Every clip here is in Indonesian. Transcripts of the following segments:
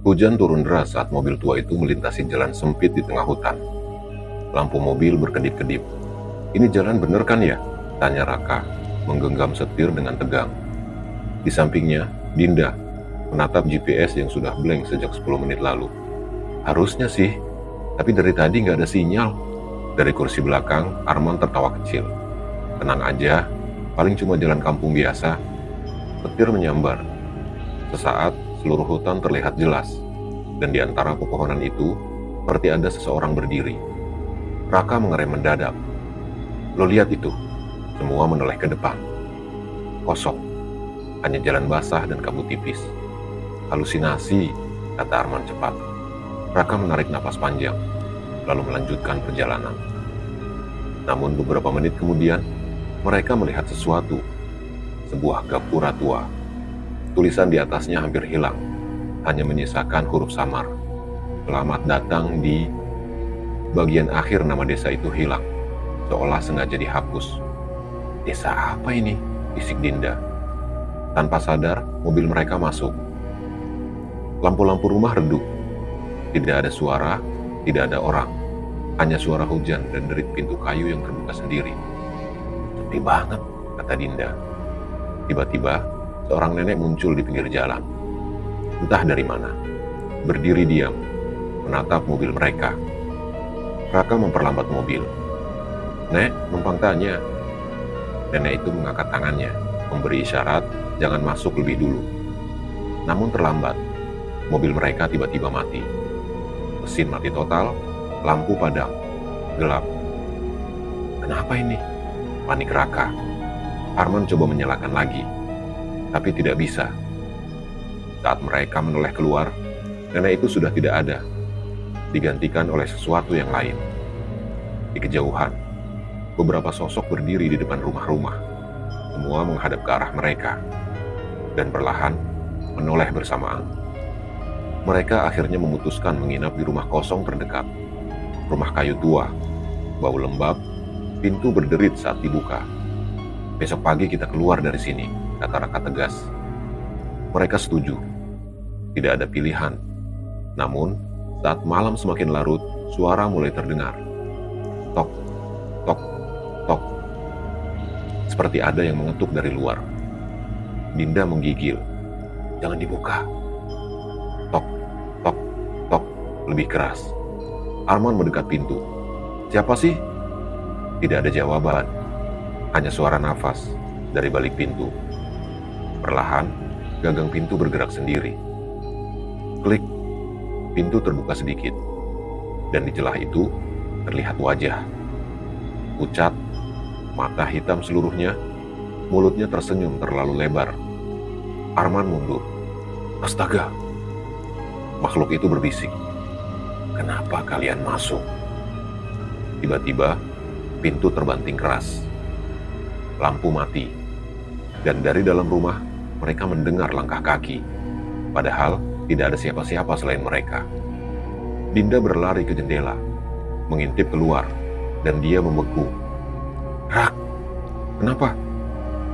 Hujan turun deras saat mobil tua itu melintasi jalan sempit di tengah hutan. Lampu mobil berkedip-kedip. "Ini jalan bener kan ya?" tanya Raka, menggenggam setir dengan tegang. Di sampingnya, Dinda menatap GPS yang sudah blank sejak 10 menit lalu. "Harusnya sih, tapi dari tadi nggak ada sinyal." Dari kursi belakang, Arman tertawa kecil. "Tenang aja, paling cuma jalan kampung biasa." Petir menyambar. Sesaat, seluruh hutan terlihat jelas, dan di antara pepohonan itu, seperti ada seseorang berdiri. Raka mengerem mendadak. "Lo lihat itu?" Semua menoleh ke depan. Kosong. Hanya jalan basah dan kabut tipis. "Halusinasi," kata Arman cepat. Raka menarik napas panjang, lalu melanjutkan perjalanan. Namun beberapa menit kemudian, mereka melihat sesuatu. Sebuah gapura tua. Tulisan di atasnya hampir hilang, hanya menyisakan huruf samar. "Selamat datang di..." Bagian akhir nama desa itu hilang, seolah sengaja dihapus. "Desa apa ini?" bisik Dinda. Tanpa sadar, mobil mereka masuk. Lampu-lampu rumah redup. Tidak ada suara, tidak ada orang. Hanya suara hujan dan derit pintu kayu yang terbuka sendiri. "Sepi banget," kata Dinda. Tiba-tiba, seorang nenek muncul di pinggir jalan. Entah dari mana. Berdiri diam, menatap mobil mereka. Raka memperlambat mobil. "Nek, numpang tanya." Nenek itu mengangkat tangannya, memberi isyarat jangan masuk lebih dulu. Namun terlambat. Mobil mereka tiba-tiba mati. Mesin mati total, lampu padam, gelap. "Kenapa ini?" panik Raka. Arman coba menyalakan lagi, tapi tidak bisa. Saat mereka menoleh keluar, nenek itu sudah tidak ada, digantikan oleh sesuatu yang lain. Di kejauhan, beberapa sosok berdiri di depan rumah-rumah. Semua menghadap ke arah mereka, dan perlahan menoleh bersamaan. Mereka akhirnya memutuskan menginap di rumah kosong terdekat. Rumah kayu tua, bau lembab, pintu berderit saat dibuka. "Besok pagi kita keluar dari sini," kata Raka tegas. Mereka setuju. Tidak ada pilihan. Namun, saat malam semakin larut, suara mulai terdengar. Tok, tok, tok. Seperti ada yang mengetuk dari luar. Dinda menggigil. "Jangan dibuka." Tok, tok, tok. Lebih keras. Arman mendekat pintu. "Siapa sih?" Tidak ada jawaban. Hanya suara nafas dari balik pintu. Perlahan, gagang pintu bergerak sendiri. Klik, pintu terbuka sedikit. Dan di celah itu, terlihat wajah. Pucat, mata hitam seluruhnya, mulutnya tersenyum terlalu lebar. Arman mundur. "Astaga!" Makhluk itu berbisik. "Kenapa kalian masuk?" Tiba-tiba, pintu terbanting keras. Lampu mati, dan dari dalam rumah mereka mendengar langkah kaki, padahal tidak ada siapa-siapa selain mereka. Dinda berlari ke jendela, mengintip keluar, dan dia membeku. "Rak, kenapa?"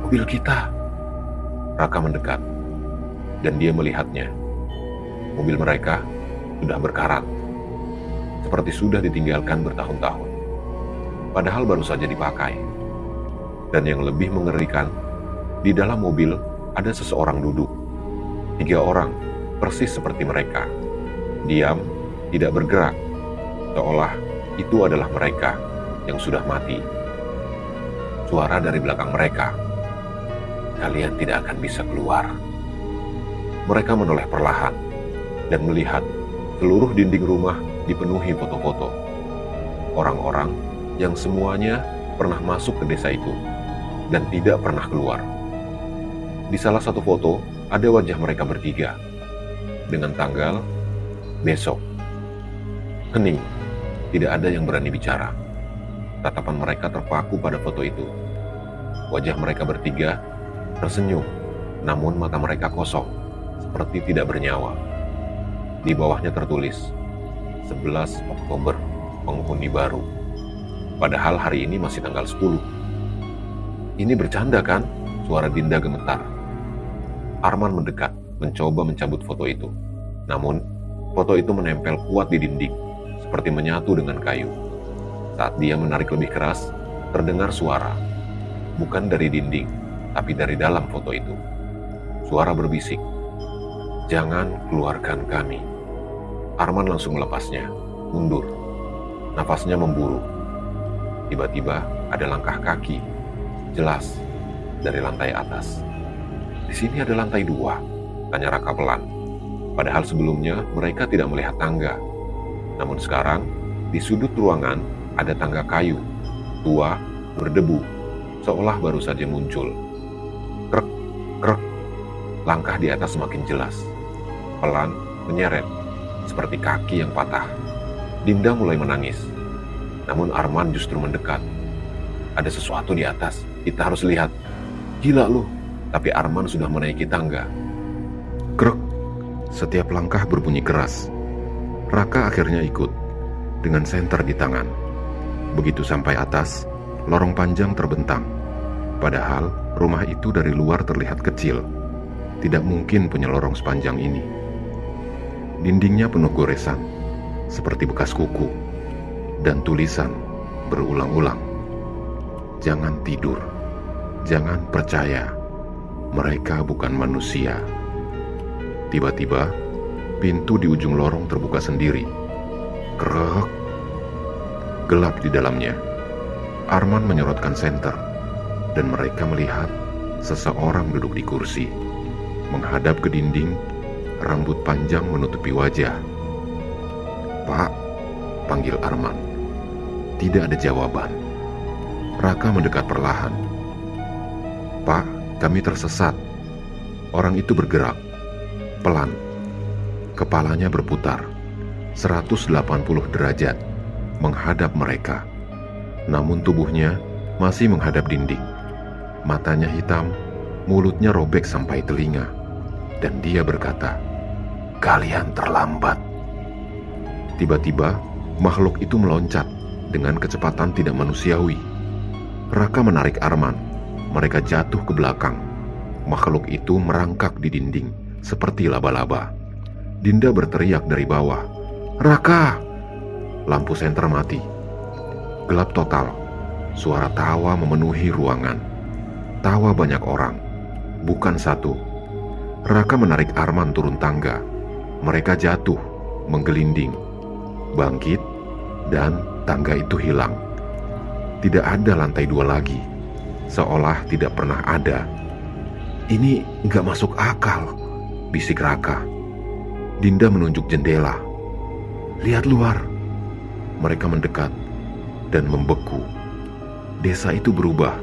"Mobil kita." Raka mendekat, dan dia melihatnya. Mobil mereka sudah berkarat, seperti sudah ditinggalkan bertahun-tahun, padahal baru saja dipakai. Dan yang lebih mengerikan, di dalam mobil ada seseorang duduk. 3 orang, persis seperti mereka. Diam, tidak bergerak, seolah itu adalah mereka yang sudah mati. Suara dari belakang mereka, "Kalian tidak akan bisa keluar." Mereka menoleh perlahan dan melihat seluruh dinding rumah dipenuhi foto-foto. Orang-orang yang semuanya pernah masuk ke desa itu dan tidak pernah keluar. Di salah satu foto, ada wajah mereka bertiga, dengan tanggal besok. Hening, tidak ada yang berani bicara. Tatapan mereka terpaku pada foto itu. Wajah mereka bertiga tersenyum, namun mata mereka kosong, seperti tidak bernyawa. Di bawahnya tertulis, 11 Oktober, penghuni baru. Padahal hari ini masih tanggal 10. "Ini bercanda kan?" Suara Dinda gemetar. Arman mendekat, mencoba mencabut foto itu. Namun, Foto itu menempel kuat di dinding, seperti menyatu dengan kayu. Saat dia menarik lebih keras, terdengar suara. Bukan dari dinding, tapi dari dalam foto itu. Suara berbisik, "Jangan keluarkan kami." Arman langsung melepasnya, mundur. Nafasnya memburu. Tiba-tiba ada langkah kaki, jelas, dari lantai atas. "Di sini ada lantai 2, tanya Raka pelan. Padahal sebelumnya mereka tidak melihat tangga. Namun sekarang, di sudut ruangan ada tangga kayu, tua, berdebu, seolah baru saja muncul. Krek, krek, langkah di atas semakin jelas. Pelan, menyeret, seperti kaki yang patah. Dinda mulai menangis. Namun Arman justru mendekat. "Ada sesuatu di atas, kita harus lihat." "Gila lu." Tapi Arman sudah menaiki tangga. Krek, setiap langkah berbunyi keras. Raka akhirnya ikut, dengan senter di tangan. Begitu sampai atas, lorong panjang terbentang. Padahal rumah itu dari luar terlihat kecil. Tidak mungkin punya lorong sepanjang ini. Dindingnya penuh goresan, seperti bekas kuku, dan tulisan berulang-ulang. "Jangan tidur, jangan percaya, mereka bukan manusia." Tiba-tiba, pintu di ujung lorong terbuka sendiri. Krek. Gelap di dalamnya. Arman menyorotkan senter, dan mereka melihat seseorang duduk di kursi, menghadap ke dinding, rambut panjang menutupi wajah. "Pak," panggil Arman. Tidak ada jawaban. Raka mendekat perlahan. "Pak, kami tersesat." Orang itu bergerak, pelan. Kepalanya berputar, 180 derajat, menghadap mereka. Namun tubuhnya masih menghadap dinding. Matanya hitam, mulutnya robek sampai telinga. Dan dia berkata, "Kalian terlambat." Tiba-tiba, makhluk itu meloncat dengan kecepatan tidak manusiawi. Raka menarik Arman. Mereka jatuh ke belakang. Makhluk itu merangkak di dinding seperti laba-laba. Dinda berteriak dari bawah, "Raka!" Lampu senter mati. Gelap total. Suara tawa memenuhi ruangan. Tawa banyak orang, bukan satu. Raka menarik Arman turun tangga. Mereka jatuh, menggelinding, bangkit, dan tangga itu hilang. Tidak ada lantai 2 lagi, seolah tidak pernah ada. "Ini nggak masuk akal," bisik Raka. Dinda menunjuk jendela. "Lihat luar." Mereka mendekat dan membeku. Desa itu berubah.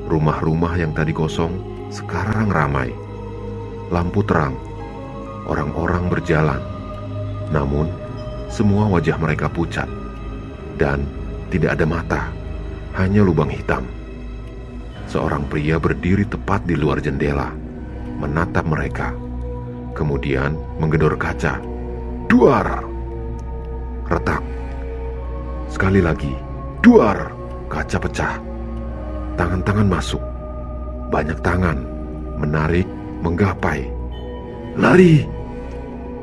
Rumah-rumah yang tadi kosong sekarang ramai. Lampu terang. Orang-orang berjalan. Namun, semua wajah mereka pucat. Dan tidak ada mata, hanya lubang hitam. Seorang pria berdiri tepat di luar jendela, menatap mereka. Kemudian menggedor kaca. Duar! Retak. Sekali lagi. Duar! Kaca pecah. Tangan-tangan masuk. Banyak tangan. Menarik, menggapai. Lari!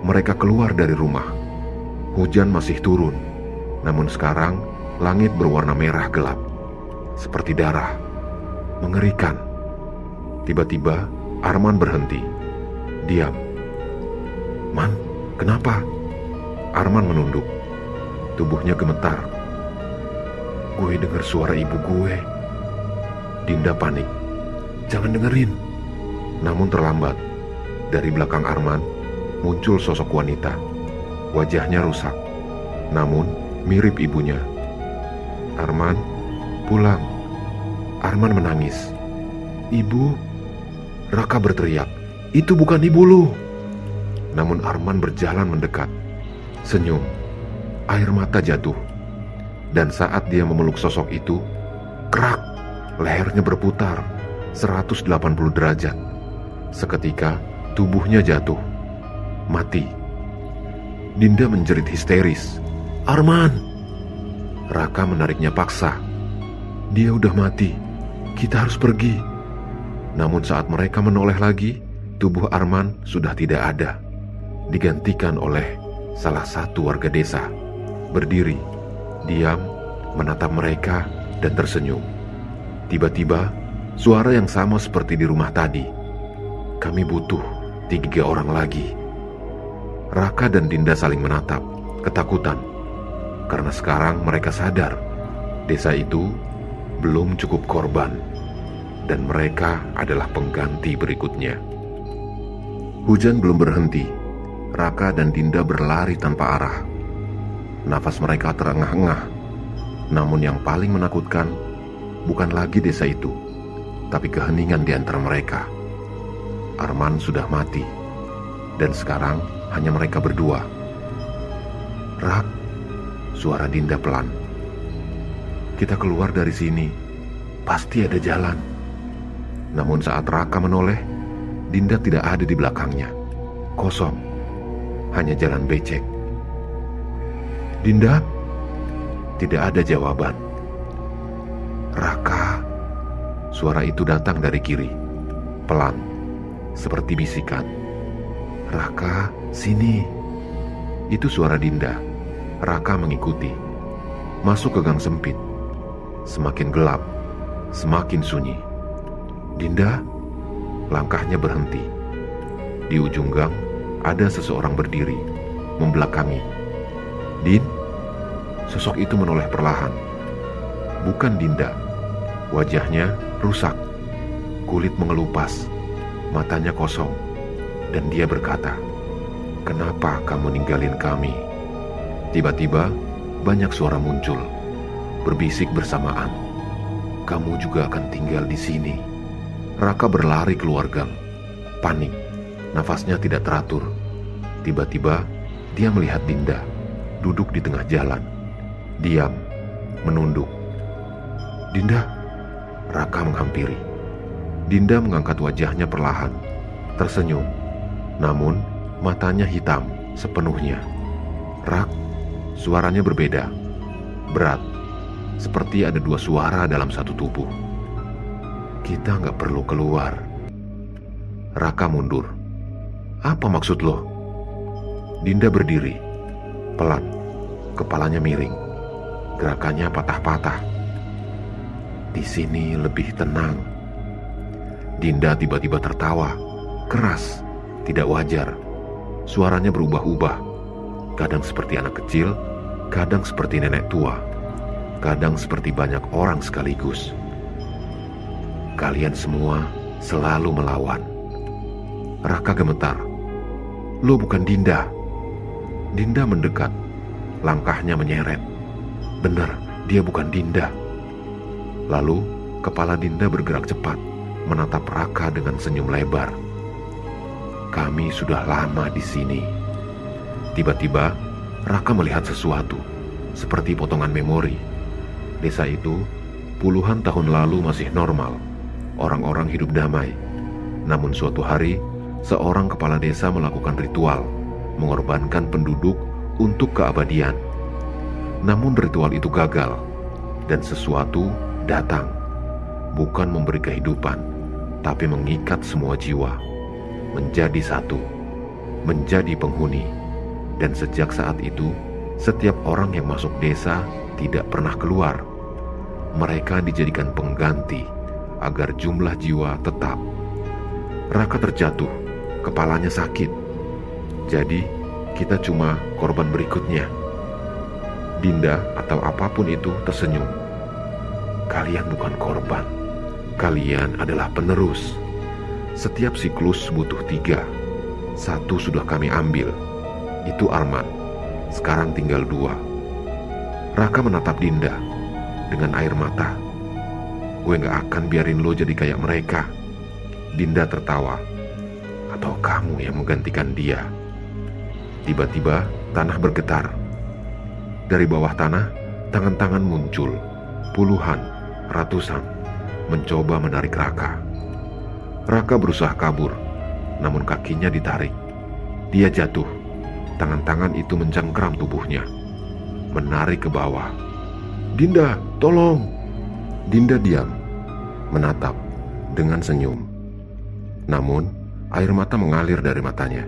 Mereka keluar dari rumah. Hujan masih turun. Namun sekarang, langit berwarna merah gelap. Seperti darah. Mengerikan. Tiba-tiba, Arman berhenti. Diam. "Man, kenapa?" Arman menunduk. Tubuhnya gemetar. "Gue dengar suara ibu gue." Dinda panik. "Jangan dengerin." Namun terlambat. Dari belakang Arman muncul sosok wanita. Wajahnya rusak, namun mirip ibunya. "Arman, pulang." Arman menangis. "Ibu?" Raka berteriak, "Itu bukan ibu lu." Namun Arman berjalan mendekat. Senyum. Air mata jatuh. Dan saat dia memeluk sosok itu, krak, lehernya berputar 180 derajat. Seketika tubuhnya jatuh. Mati. Dinda menjerit histeris. "Arman!" Raka menariknya paksa. "Dia udah mati. Kita harus pergi." Namun saat mereka menoleh lagi, tubuh Arman sudah tidak ada. Digantikan oleh salah satu warga desa, berdiri, diam, menatap mereka dan tersenyum. Tiba-tiba, suara yang sama seperti di rumah tadi. Kami butuh 3 orang lagi. Raka dan Dinda saling menatap, ketakutan. Karena sekarang mereka sadar, desa itu belum cukup korban, dan mereka adalah pengganti berikutnya. Hujan belum berhenti. Raka dan Dinda berlari tanpa arah. Nafas mereka terengah-engah. Namun yang paling menakutkan bukan lagi desa itu, tapi keheningan di antara mereka. Arman sudah mati, dan sekarang hanya mereka berdua. "Rak," suara Dinda pelan. "Kita keluar dari sini, pasti ada jalan." Namun saat Raka menoleh, Dinda tidak ada di belakangnya. Kosong, hanya jalan becek. "Dinda?" Tidak ada jawaban. "Raka," suara itu datang dari kiri, pelan, seperti bisikan. "Raka, sini." Itu suara Dinda. Raka mengikuti, masuk ke gang sempit. Semakin gelap, semakin sunyi. "Dinda?" Langkahnya berhenti. Di ujung gang ada seseorang berdiri, membelakangi. "Din?" Sosok itu menoleh perlahan. Bukan Dinda. Wajahnya rusak, kulit mengelupas, matanya kosong, dan dia berkata, "Kenapa kamu ninggalin kami?" Tiba-tiba banyak suara muncul, berbisik bersamaan. "Kamu juga akan tinggal di sini." Raka berlari keluar gang, panik, nafasnya tidak teratur. Tiba-tiba dia melihat Dinda duduk di tengah jalan, diam, menunduk. "Dinda!" Raka menghampiri. Dinda mengangkat wajahnya perlahan, tersenyum, namun matanya hitam sepenuhnya. "Rak," suaranya berbeda, berat, seperti ada 2 suara dalam satu tubuh. "Kita nggak perlu keluar." Raka mundur. "Apa maksud lo?" Dinda berdiri, pelan, kepalanya miring, gerakannya patah-patah. "Di sini lebih tenang." Dinda tiba-tiba tertawa, keras, tidak wajar. Suaranya berubah-ubah, kadang seperti anak kecil, kadang seperti nenek tua, kadang seperti banyak orang sekaligus. "Kalian semua selalu melawan." Raka gemetar. "Lo bukan Dinda." Dinda mendekat, langkahnya menyeret. Benar, dia bukan Dinda. Lalu kepala Dinda bergerak cepat, menatap Raka dengan senyum lebar. "Kami sudah lama di sini." Tiba-tiba Raka melihat sesuatu, seperti potongan memori. Desa itu puluhan tahun lalu masih normal, orang-orang hidup damai. Namun suatu hari, seorang kepala desa melakukan ritual, mengorbankan penduduk untuk keabadian. Namun ritual itu gagal, dan sesuatu datang, bukan memberi kehidupan, tapi mengikat semua jiwa, menjadi satu, menjadi penghuni. Dan sejak saat itu, setiap orang yang masuk desa tidak pernah keluar. Mereka dijadikan pengganti agar jumlah jiwa tetap. Raka terjatuh, kepalanya sakit. Jadi, kita cuma korban berikutnya. Dinda atau apapun itu tersenyum. "Kalian bukan korban. Kalian adalah penerus. Setiap siklus butuh 3. 1 sudah kami ambil. Itu Arman. Sekarang tinggal 2. Raka menatap Dinda dengan air mata. "Gue gak akan biarin lo jadi kayak mereka." Dinda tertawa. "Atau kamu yang menggantikan dia?" Tiba-tiba tanah bergetar. Dari bawah tanah, tangan-tangan muncul, puluhan, ratusan, mencoba menarik Raka. Raka berusaha kabur, namun kakinya ditarik. Dia jatuh. Tangan-tangan itu mencengkram tubuhnya, menarik ke bawah. "Dinda, tolong!" Dinda diam, menatap dengan senyum. Namun, air mata mengalir dari matanya,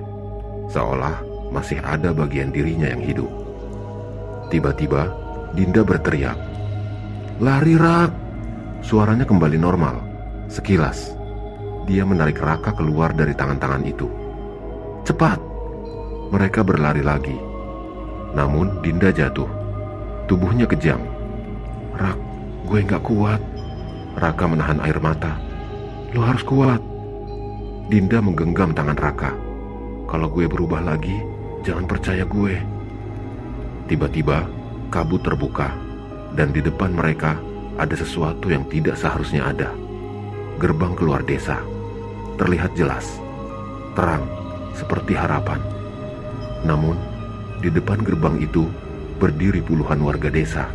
seolah masih ada bagian dirinya yang hidup. Tiba-tiba Dinda berteriak, "Lari, Rak!" Suaranya kembali normal. Sekilas dia menarik Raka keluar dari tangan-tangan itu. "Cepat!" Mereka berlari lagi. Namun Dinda jatuh. Tubuhnya kejang. "Rak, gue gak kuat." Raka menahan air mata. "Lo harus kuat." Dinda menggenggam tangan Raka. "Kalau gue berubah lagi, jangan percaya gue." Tiba-tiba kabut terbuka, dan di depan mereka ada sesuatu yang tidak seharusnya ada. Gerbang keluar desa terlihat jelas, terang seperti harapan. Namun di depan gerbang itu berdiri puluhan warga desa,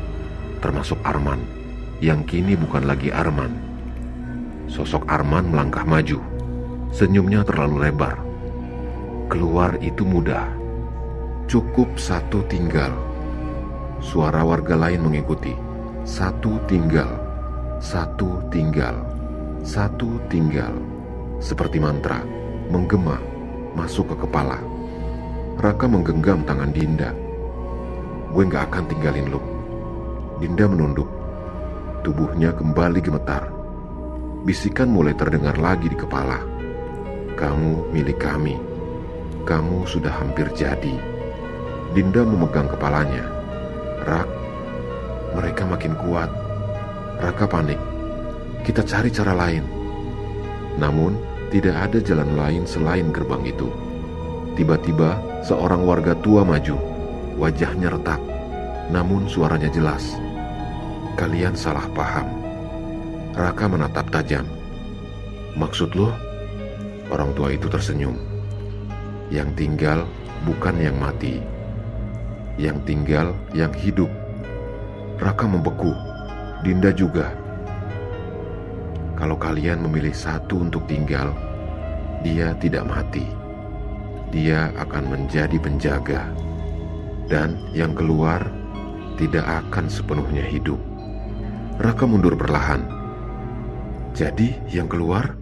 termasuk Arman, yang kini bukan lagi Arman. Sosok Arman melangkah maju. Senyumnya terlalu lebar. Keluar itu mudah. "Cukup satu tinggal." Suara warga lain mengikuti. "Satu tinggal, satu tinggal, satu tinggal." Seperti mantra, menggema, masuk ke kepala. Raka menggenggam tangan Dinda. "Gue gak akan tinggalin lo." Dinda menunduk. Tubuhnya kembali gemetar. Bisikan mulai terdengar lagi di kepala. "Kamu milik kami. Kamu sudah hampir jadi." Dinda memegang kepalanya. "Rak, mereka makin kuat." Raka panik. "Kita cari cara lain." Namun tidak ada jalan lain selain gerbang itu. Tiba-tiba seorang warga tua maju. Wajahnya retak, namun suaranya jelas. "Kalian salah paham." Raka menatap tajam. "Maksud lo?" Orang tua itu tersenyum. "Yang tinggal bukan yang mati. Yang tinggal yang hidup." Raka membeku. Dinda juga. "Kalau kalian memilih satu untuk tinggal, dia tidak mati. Dia akan menjadi penjaga. Dan yang keluar tidak akan sepenuhnya hidup." Raka mundur perlahan. "Jadi yang keluar?"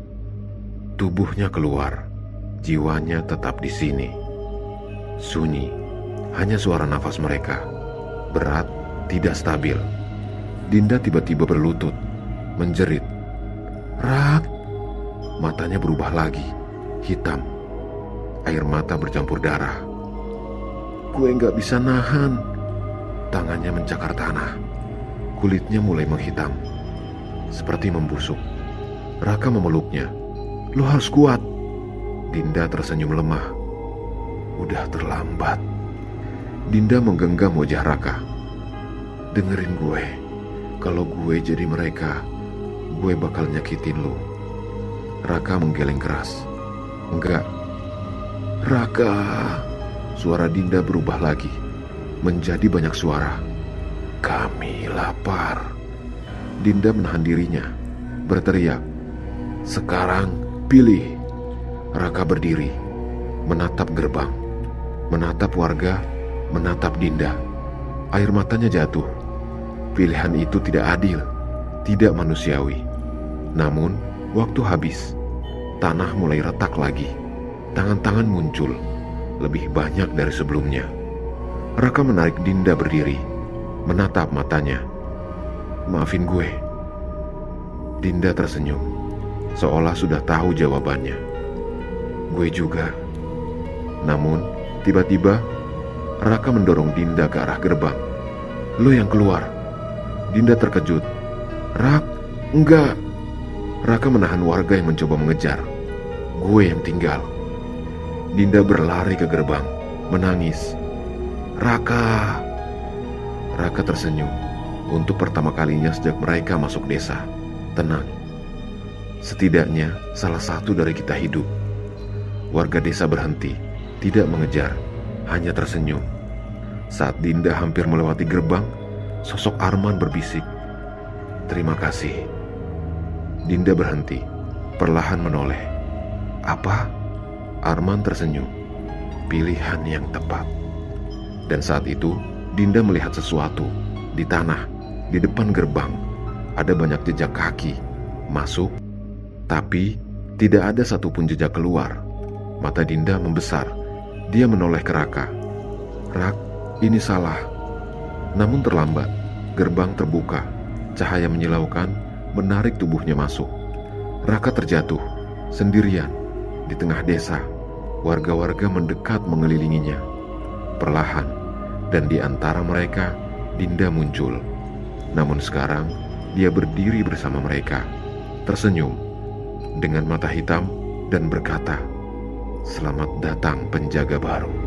Tubuhnya keluar, jiwanya tetap di sini. Sunyi, hanya suara nafas mereka. Berat, tidak stabil. Dinda tiba-tiba berlutut, menjerit, "Rak!" Matanya berubah lagi, hitam. Air mata bercampur darah. "Gue gak bisa nahan." Tangannya mencakar tanah. Kulitnya mulai menghitam, seperti membusuk. Raka memeluknya. "Lo harus kuat." Dinda tersenyum lemah. "Udah terlambat." Dinda menggenggam wajah Raka. "Dengerin gue. Kalau gue jadi mereka, gue bakal nyakitin lo." Raka menggeleng keras. "Enggak." "Raka." Suara Dinda berubah lagi, menjadi banyak suara. "Kami lapar." Dinda menahan dirinya, berteriak, "Sekarang pilih." Raka berdiri, menatap gerbang, menatap warga, menatap Dinda. Air matanya jatuh. Pilihan itu tidak adil, tidak manusiawi. Namun, waktu habis. Tanah mulai retak lagi. Tangan-tangan muncul, lebih banyak dari sebelumnya. Raka menarik Dinda berdiri, menatap matanya. "Maafin gue." Dinda tersenyum, seolah sudah tahu jawabannya. "Gue juga." Namun, tiba-tiba Raka mendorong Dinda ke arah gerbang. "Lo yang keluar." Dinda terkejut. "Rak, enggak." Raka menahan warga yang mencoba mengejar. "Gue yang tinggal." Dinda berlari ke gerbang, menangis. "Raka." Raka tersenyum. Untuk pertama kalinya sejak mereka masuk desa, tenang. Setidaknya salah satu dari kita hidup. Warga desa berhenti, tidak mengejar, hanya tersenyum. Saat Dinda hampir melewati gerbang, sosok Arman berbisik, "Terima kasih." Dinda berhenti, perlahan menoleh. "Apa?" Arman tersenyum. "Pilihan yang tepat." Dan saat itu, Dinda melihat sesuatu di tanah, di depan gerbang. Ada banyak jejak kaki masuk, tapi tidak ada satupun jejak keluar. Mata Dinda membesar. Dia menoleh ke Raka. "Rak, ini salah." Namun terlambat, gerbang terbuka. Cahaya menyilaukan, menarik tubuhnya masuk. Raka terjatuh, sendirian, di tengah desa. Warga-warga mendekat mengelilinginya. Perlahan, dan di antara mereka, Dinda muncul. Namun sekarang, dia berdiri bersama mereka, tersenyum, dengan mata hitam, dan berkata, "Selamat datang penjaga baru."